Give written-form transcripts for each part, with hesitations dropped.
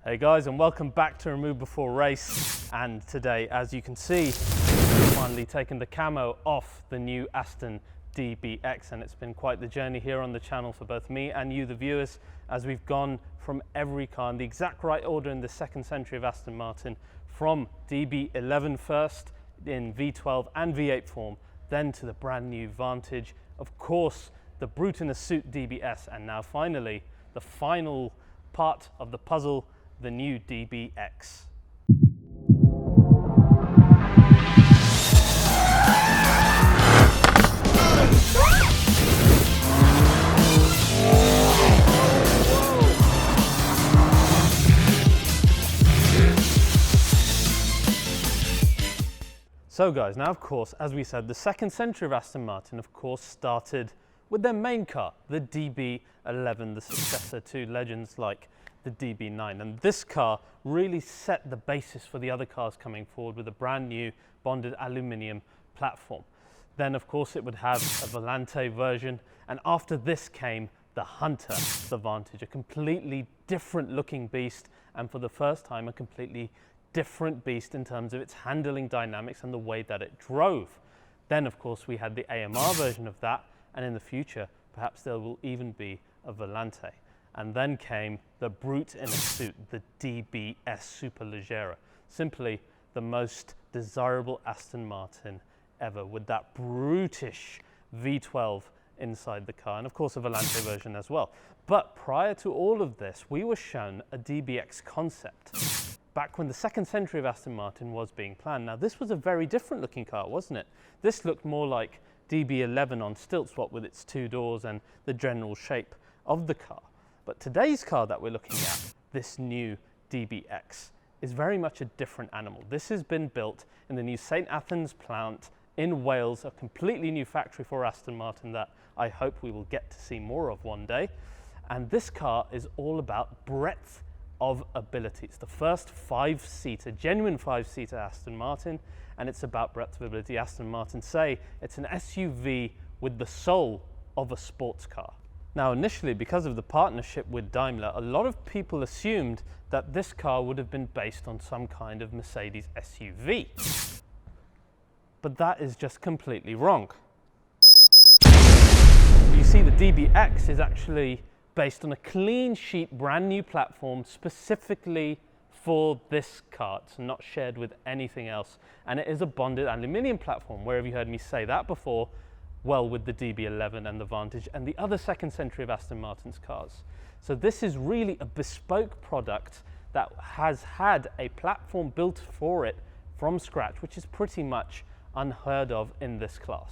Hey guys, and welcome back to Remove Before Race. And today, as you can see, we've finally taken the camo off the new Aston DBX, and it's been quite the journey here on the channel for both me and you, the viewers, as we've gone from every car in the exact right order in the second century of Aston Martin, from DB11 first in V12 and V8 form, then to the brand new Vantage, of course the brute in a suit DBS, and now finally the final part of the puzzle, the new DBX. So guys, now of course, as we said, the second century of Aston Martin of course started with their main car, the DB11, the successor to legends like the DB9, and this car really set the basis for the other cars coming forward with a brand new bonded aluminium platform. Then of course it would have a Volante version, and after this came the Hunter, the Vantage, a completely different looking beast, and for the first time a completely different beast in terms of its handling dynamics and the way that it drove. Then of course we had the AMR version of that, and in the future perhaps there will even be a Volante. And then came the brute in a suit, the DBS Superleggera, simply the most desirable Aston Martin ever, with that brutish V12 inside the car, and of course a Volante version as well. But prior to all of this, we were shown a DBX concept back when the second century of Aston Martin was being planned. Now this was a very different looking car, wasn't it? This looked more like DB11 on stilts, what with its two doors and the general shape of the car. But today's car that we're looking at, this new DBX, is very much a different animal. This has been built in the new St Athans plant in Wales, a completely new factory for Aston Martin that I hope we will get to see more of one day. And this car is all about breadth of ability. It's the first five-seater, genuine five-seater Aston Martin, and it's about breadth of ability. Aston Martin say it's an SUV with the soul of a sports car. Now initially, because of the partnership with Daimler, a lot of people assumed that this car would have been based on some kind of Mercedes SUV. But that is just completely wrong. You see, the DBX is actually based on a clean sheet, brand new platform specifically for this car. It's not shared with anything else. And it is a bonded aluminium platform. Where have you heard me say that before? Well, with the DB11 and the Vantage and the other second century of Aston Martin's cars. So this is really a bespoke product that has had a platform built for it from scratch, which is pretty much unheard of in this class.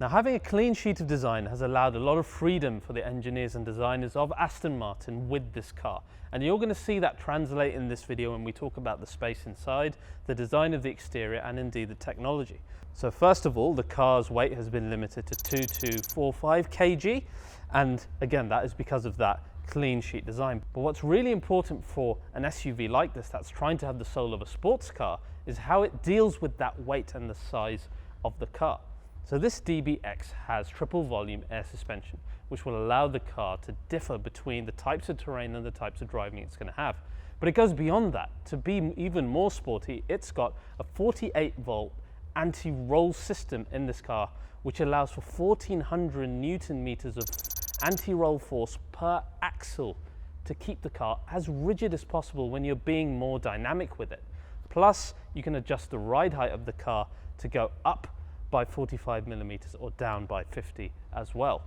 Now, having a clean sheet of design has allowed a lot of freedom for the engineers and designers of Aston Martin with this car. And you're going to see that translate in this video when we talk about the space inside, the design of the exterior, and indeed the technology. So first of all, the car's weight has been limited to 2245 kg. And again, that is because of that clean sheet design. But what's really important for an SUV like this that's trying to have the soul of a sports car is how it deals with that weight and the size of the car. So this DBX has triple volume air suspension, which will allow the car to differ between the types of terrain and the types of driving it's going to have. But it goes beyond that. To be even more sporty, it's got a 48-volt anti-roll system in this car, which allows for 1400 Newton meters of anti-roll force per axle to keep the car as rigid as possible when you're being more dynamic with it. Plus, you can adjust the ride height of the car to go up by 45 millimeters or down by 50 as well.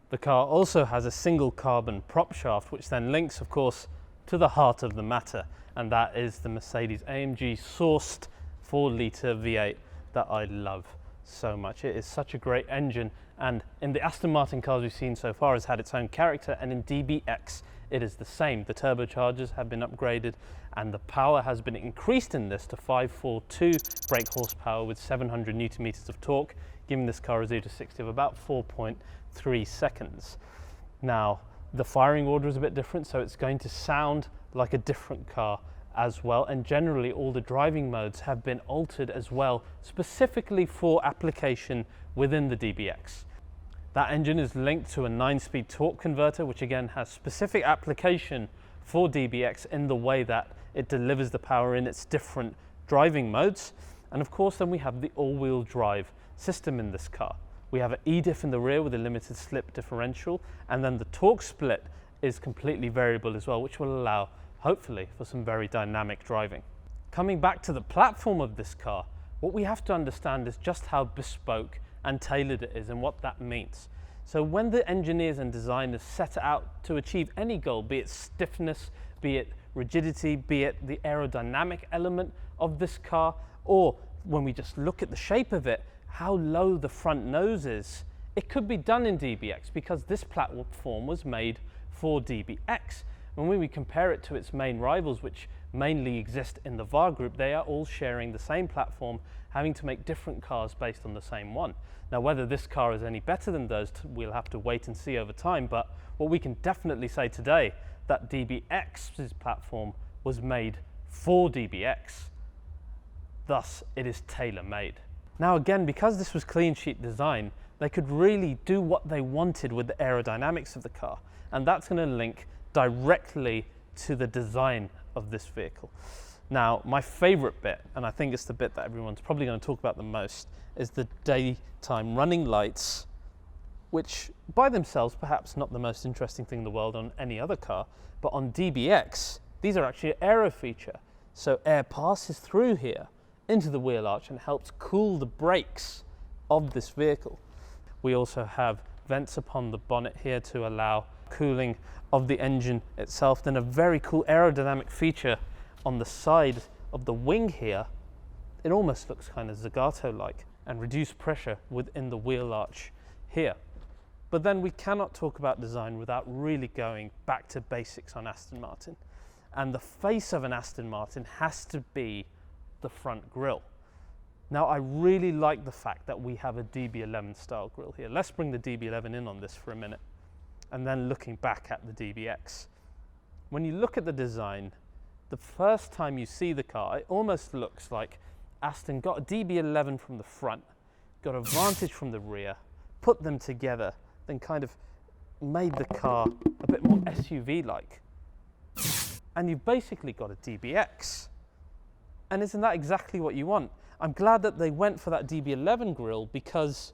The car also has a single carbon prop shaft, which then links, of course, to the heart of the matter, and that is the Mercedes-AMG sourced 4-litre V8 that I love so much. It is such a great engine, and in the Aston Martin cars we've seen so far has had its own character, and in DBX it is the same. The turbochargers have been upgraded and the power has been increased in this to 542 brake horsepower with 700 Newton meters of torque, giving this car a 0 to 60 of about 4.3 seconds. Now, the firing order is a bit different, so it's going to sound like a different car as well, and generally all the driving modes have been altered as well, specifically for application within the DBX. That engine is linked to a 9-speed torque converter, which again has specific application for DBX in the way that it delivers the power in its different driving modes. And of course, then we have the all-wheel drive system in this car. We have an E-diff in the rear with a limited slip differential, and then the torque split is completely variable as well, which will allow, hopefully, for some very dynamic driving. Coming back to the platform of this car, what we have to understand is just how bespoke and tailored it is and what that means. So when the engineers and designers set out to achieve any goal, be it stiffness, be it rigidity, be it the aerodynamic element of this car, or when we just look at the shape of it, how low the front nose is, it could be done in DBX because this platform was made for DBX. And when we compare it to its main rivals, which mainly exist in the VAR group, they are all sharing the same platform, having to make different cars based on the same one. Now, whether this car is any better than those, we'll have to wait and see over time, but what we can definitely say today, that DBX's platform was made for DBX. Thus, it is tailor-made. Now again, because this was clean sheet design, they could really do what they wanted with the aerodynamics of the car, and that's going to link directly to the design of this vehicle. Now, my favorite bit, and I think it's the bit that everyone's probably going to talk about the most, is the daytime running lights, which by themselves perhaps not the most interesting thing in the world on any other car, but on DBX, these are actually an aero feature. So air passes through here into the wheel arch and helps cool the brakes of this vehicle. We also have vents upon the bonnet here to allow cooling of the engine itself. Then a very cool aerodynamic feature on the side of the wing here. It almost looks kind of Zagato-like, and reduced pressure within the wheel arch here. But then we cannot talk about design without really going back to basics on Aston Martin. And the face of an Aston Martin has to be the front grille. Now, I really like the fact that we have a DB11 style grille here. Let's bring the DB11 in on this for a minute, and then looking back at the DBX. When you look at the design, the first time you see the car, it almost looks like Aston got a DB11 from the front, got a Vantage from the rear, put them together, then kind of made the car a bit more SUV-like. And you've basically got a DBX. And isn't that exactly what you want? I'm glad that they went for that DB11 grille because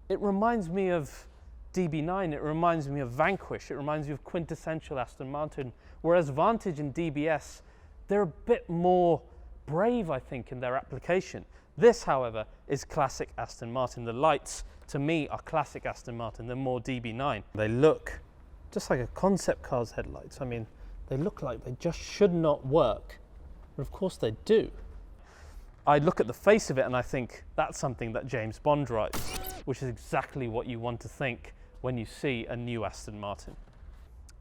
it reminds me of DB9, it reminds me of Vanquish, it reminds me of quintessential Aston Martin, whereas Vantage and DBS, they're a bit more brave, I think, in their application. This, however, is classic Aston Martin. The lights, to me, are classic Aston Martin. They're more DB9. They look just like a concept car's headlights. I mean, they look like they just should not work. But of course they do. I look at the face of it and I think that's something that James Bond drives, which is exactly what you want to think when you see a new Aston Martin.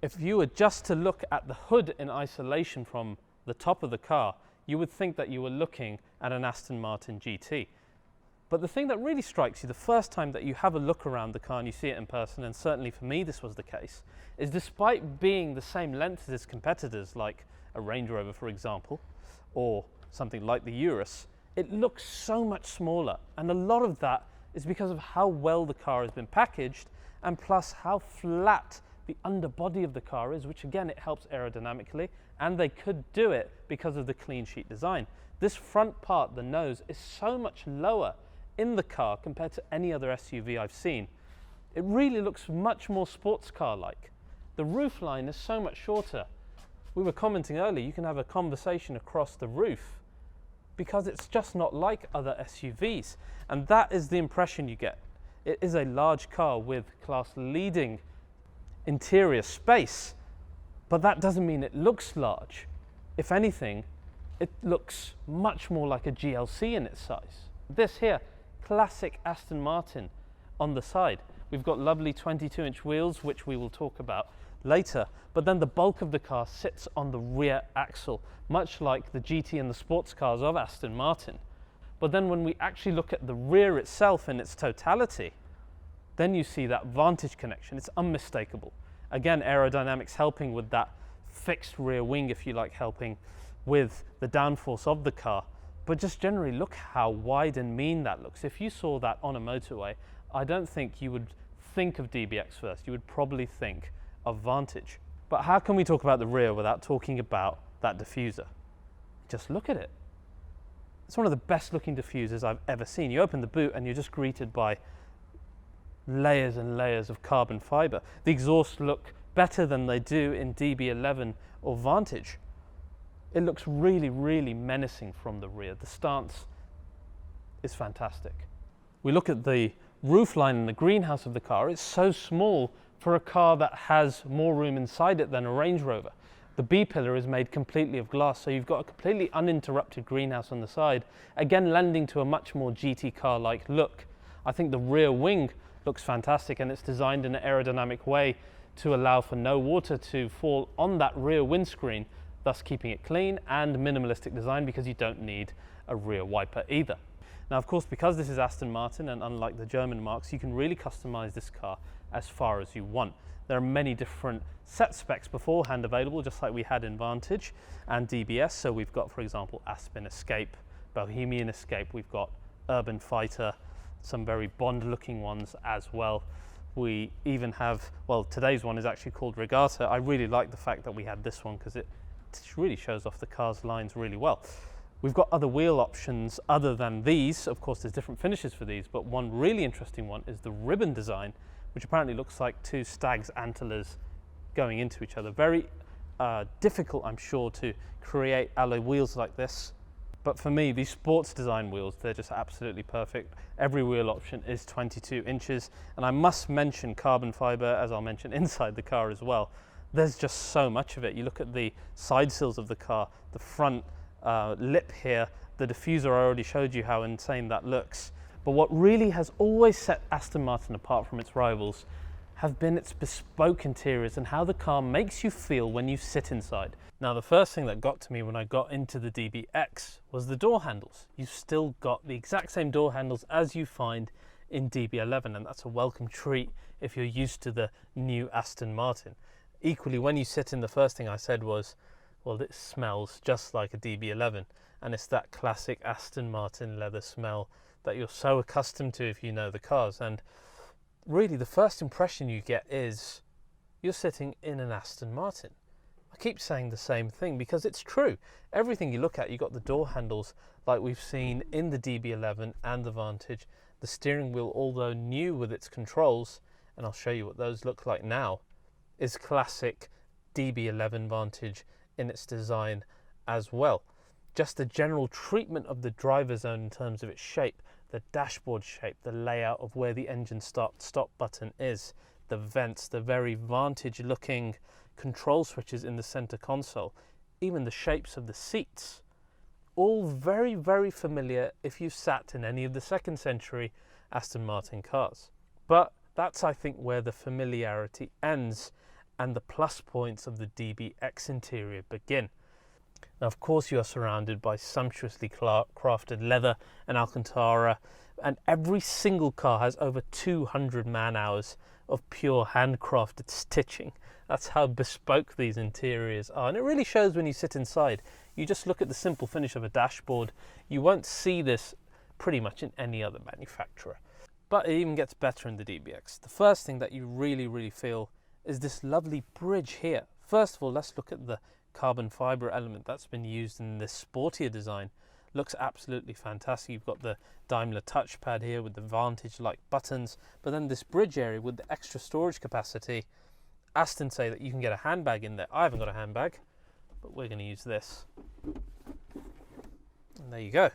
If you were just to look at the hood in isolation from the top of the car, you would think that you were looking at an Aston Martin GT. But the thing that really strikes you the first time that you have a look around the car and you see it in person, and certainly for me this was the case, is despite being the same length as its competitors, like a Range Rover for example, or something like the Urus, it looks so much smaller. And a lot of that is because of how well the car has been packaged, and plus how flat the underbody of the car is, which again, it helps aerodynamically, and they could do it because of the clean sheet design. This front part, the nose, is so much lower in the car compared to any other SUV I've seen. It really looks much more sports car-like. The roofline is so much shorter. We were commenting earlier, you can have a conversation across the roof because it's just not like other SUVs. And that is the impression you get. It is a large car with class-leading interior space, but that doesn't mean it looks large. If anything, it looks much more like a GLC in its size. This here, classic Aston Martin on the side. We've got lovely 22-inch wheels, which we will talk about later, but then the bulk of the car sits on the rear axle, much like the GT and the sports cars of Aston Martin. But then when we actually look at the rear itself in its totality, then you see that Vantage connection. It's unmistakable. Again, aerodynamics helping with that fixed rear wing, if you like, helping with the downforce of the car. But just generally look how wide and mean that looks. If you saw that on a motorway, I don't think you would think of DBX first. You would probably think of Vantage. But how can we talk about the rear without talking about that diffuser? Just look at it. It's one of the best looking diffusers I've ever seen. You open the boot and you're just greeted by layers and layers of carbon fiber. The exhausts look better than they do in DB11 or Vantage. It looks really, really menacing from the rear. The stance is fantastic. We look at the roofline and the greenhouse of the car. It's so small for a car that has more room inside it than a Range Rover. The B-pillar is made completely of glass, so you've got a completely uninterrupted greenhouse on the side, again lending to a much more GT car-like look. I think the rear wing looks fantastic, and it's designed in an aerodynamic way to allow for no water to fall on that rear windscreen, thus keeping it clean and minimalistic design, because you don't need a rear wiper either. Now, of course, because this is Aston Martin, and unlike the German marques, you can really customize this car as far as you want. There are many different set specs beforehand available, just like we had in Vantage and DBS. So we've got, for example, Aspen Escape, Bohemian Escape, we've got Urban Fighter, some very Bond-looking ones as well. We even have, well, today's one is actually called Regatta. I really like the fact that we had this one because it really shows off the car's lines really well. We've got other wheel options other than these. Of course, there's different finishes for these, but one really interesting one is the ribbon design, which apparently looks like two stag's antlers going into each other. Very difficult, I'm sure, to create alloy wheels like this. But for me, these sports design wheels, they're just absolutely perfect. Every wheel option is 22 inches. And I must mention carbon fiber, as I'll mention inside the car as well. There's just so much of it. You look at the side sills of the car, the front lip here, the diffuser, I already showed you how insane that looks. But what really has always set Aston Martin apart from its rivals have been its bespoke interiors and how the car makes you feel when you sit inside. Now, the first thing that got to me when I got into the DBX was the door handles. You've still got the exact same door handles as you find in DB11, and that's a welcome treat if you're used to the new Aston Martin. Equally, when you sit in, the first thing I said was, well, it smells just like a DB11, and it's that classic Aston Martin leather smell that you're so accustomed to if you know the cars. And really, the first impression you get is you're sitting in an Aston Martin. I keep saying the same thing because it's true. Everything you look at, you got the door handles like we've seen in the DB11 and the Vantage. The steering wheel, although new with its controls, and I'll show you what those look like now, is classic DB11 Vantage in its design as well. Just the general treatment of the driver zone in terms of its shape, the dashboard shape, the layout of where the engine stop button is, the vents, the very Vantage looking control switches in the center console, even the shapes of the seats, all very, very familiar if you sat in any of the second century Aston Martin cars. But that's, I think, where the familiarity ends and the plus points of the DBX interior begin. Now, of course, you are surrounded by sumptuously crafted leather and Alcantara, and every single car has over 200 man-hours of pure handcrafted stitching. That's how bespoke these interiors are, and it really shows when you sit inside. You just look at the simple finish of a dashboard. You won't see this pretty much in any other manufacturer. But it even gets better in the DBX. The first thing that you really, really feel is this lovely bridge here. First of all, let's look at the carbon fiber element that's been used in this sportier design. Looks absolutely fantastic. You've got the Daimler touchpad here with the Vantage-like buttons, but then this bridge area with the extra storage capacity. Aston say that you can get a handbag in there. I haven't got a handbag, but we're going to use this. And there you go.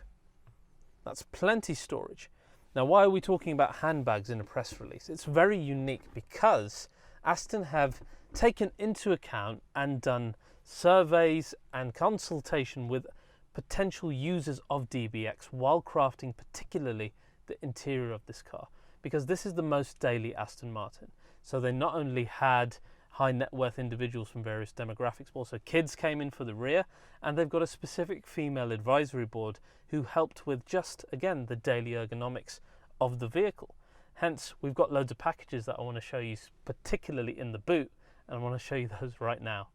That's plenty storage. Now, why are we talking about handbags in a press release? It's very unique because Aston have taken into account and done surveys and consultation with potential users of DBX while crafting particularly the interior of this car, because this is the most daily Aston Martin. So they not only had high net worth individuals from various demographics, but also kids came in for the rear, and they've got a specific female advisory board who helped with just, again, the daily ergonomics of the vehicle. Hence, we've got loads of packages that I want to show you, particularly in the boot, and I want to show you those right now.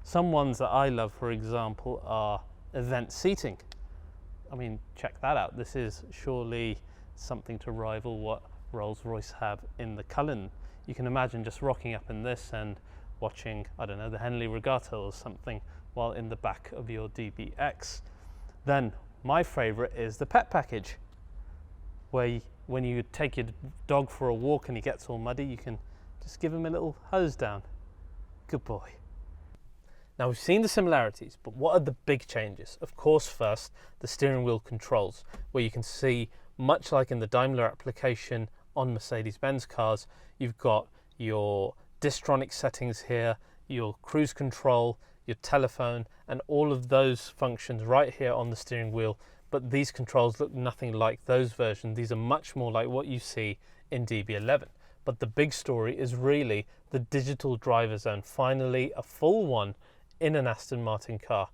Some ones that I love, for example, are event seating. I mean, check that out. This is surely something to rival what Rolls-Royce have in the Cullinan. You can imagine just rocking up in this and watching, I don't know, the Henley Regatta or something while in the back of your DBX. Then my favorite is the pet package, where when you take your dog for a walk and he gets all muddy, you can just give him a little hose down. Good boy. Now we've seen the similarities, but what are the big changes? Of course, first, the steering wheel controls, where you can see, much like in the Daimler application on Mercedes-Benz cars, you've got your Distronic settings here, your cruise control, your telephone, and all of those functions right here on the steering wheel. But these controls look nothing like those versions. These are much more like what you see in DB11. But the big story is really the digital driver zone, finally a full one in an Aston Martin car.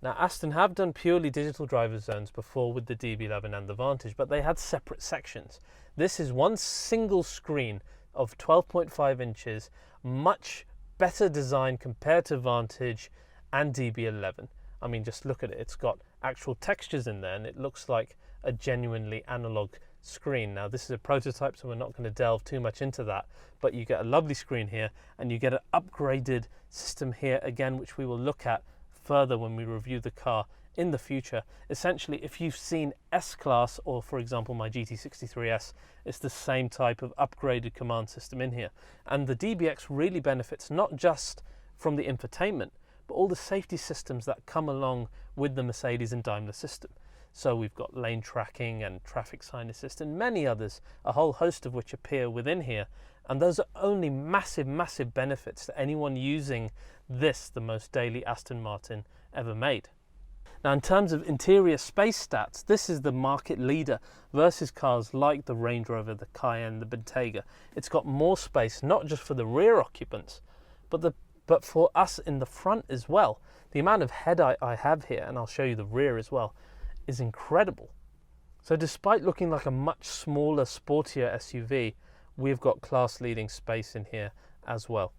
Now Aston have done purely digital driver zones before with the DB11 and the Vantage, but they had separate sections. This is one single screen of 12.5 inches, much better design compared to Vantage and DB11. I mean, just look at it. It's got actual textures in there and it looks like a genuinely analog screen. Now this is a prototype, so we're not going to delve too much into that, but you get a lovely screen here and you get an upgraded system here again, which we will look at further when we review the car in the future. Essentially, if you've seen S-Class or, for example, my GT63S, it's the same type of upgraded command system in here. And the DBX really benefits not just from the infotainment, but all the safety systems that come along with the Mercedes and Daimler system. So we've got lane tracking and traffic sign assist and many others, a whole host of which appear within here. And those are only massive, massive benefits to anyone using this, the most daily Aston Martin ever made. Now, in terms of interior space stats, this is the market leader versus cars like the Range Rover, the Cayenne, the Bentayga. It's got more space, not just for the rear occupants, but for us in the front as well. The amount of head I have here, and I'll show you the rear as well, is incredible. So despite looking like a much smaller, sportier SUV, we've got class-leading space in here as well.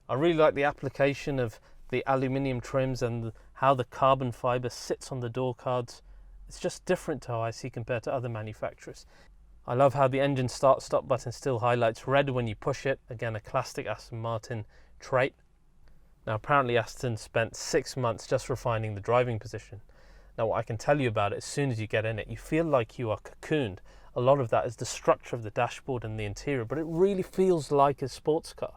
I really like the application of the aluminium trims and how the carbon fiber sits on the door cards. It's just different to how I see compared to other manufacturers. I love how the engine start-stop button still highlights red when you push it. Again, a classic Aston Martin trait. Now, apparently Aston spent 6 months just refining the driving position. Now, what I can tell you about it, as soon as you get in it, you feel like you are cocooned. A lot of that is the structure of the dashboard and the interior, but it really feels like a sports car.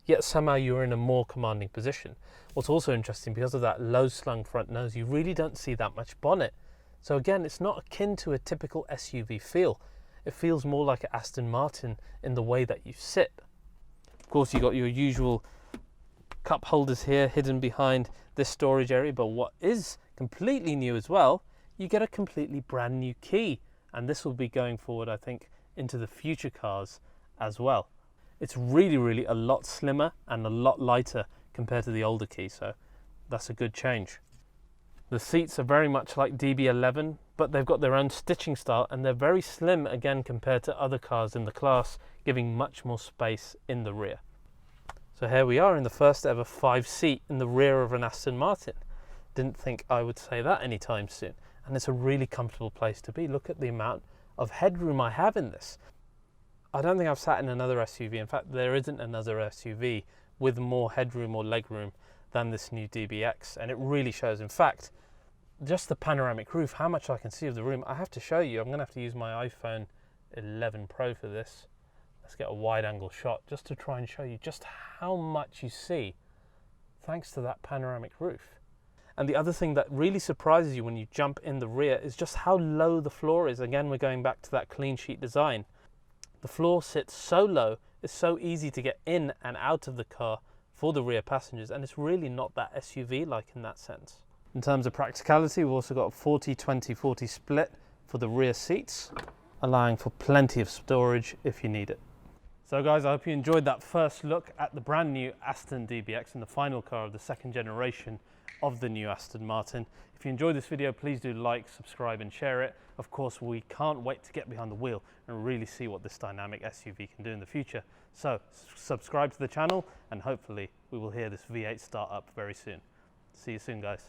Yet somehow you're in a more commanding position. What's also interesting, because of that low slung front nose, you really don't see that much bonnet. So again, it's not akin to a typical SUV feel. It feels more like an Aston Martin in the way that you sit. Of course, you got your usual cup holders here hidden behind this storage area, but what is completely new as well, you get a completely brand new key, and this will be going forward, I think, into the future cars as well. It's really, really a lot slimmer and a lot lighter compared to the older key, so that's a good change. The seats are very much like DB11, but they've got their own stitching style and they're very slim again compared to other cars in the class, giving much more space in the rear. So here we are in the first ever 5-seat in the rear of an Aston Martin. Didn't think I would say that anytime soon. And it's a really comfortable place to be. Look at the amount of headroom I have in this. I don't think I've sat in another SUV. In fact, there isn't another SUV with more headroom or legroom than this new DBX. And it really shows. In fact, just the panoramic roof, how much I can see of the room. I have to show you. I'm going to have to use my iPhone 11 Pro for this. Let's get a wide angle shot just to try and show you just how much you see thanks to that panoramic roof. And the other thing that really surprises you when you jump in the rear is just how low the floor is. Again, we're going back to that clean sheet design. The floor sits so low, it's so easy to get in and out of the car for the rear passengers, and it's really not that SUV-like in that sense. In terms of practicality, we've also got a 40-20-40 split for the rear seats, allowing for plenty of storage if you need it. So guys, I hope you enjoyed that first look at the brand new Aston DBX and the final car of the second generation of the new Aston Martin. If you enjoyed this video, please do like, subscribe and share it. Of course, we can't wait to get behind the wheel and really see what this dynamic SUV can do in the future. So subscribe to the channel and hopefully we will hear this V8 start up very soon. See you soon, guys.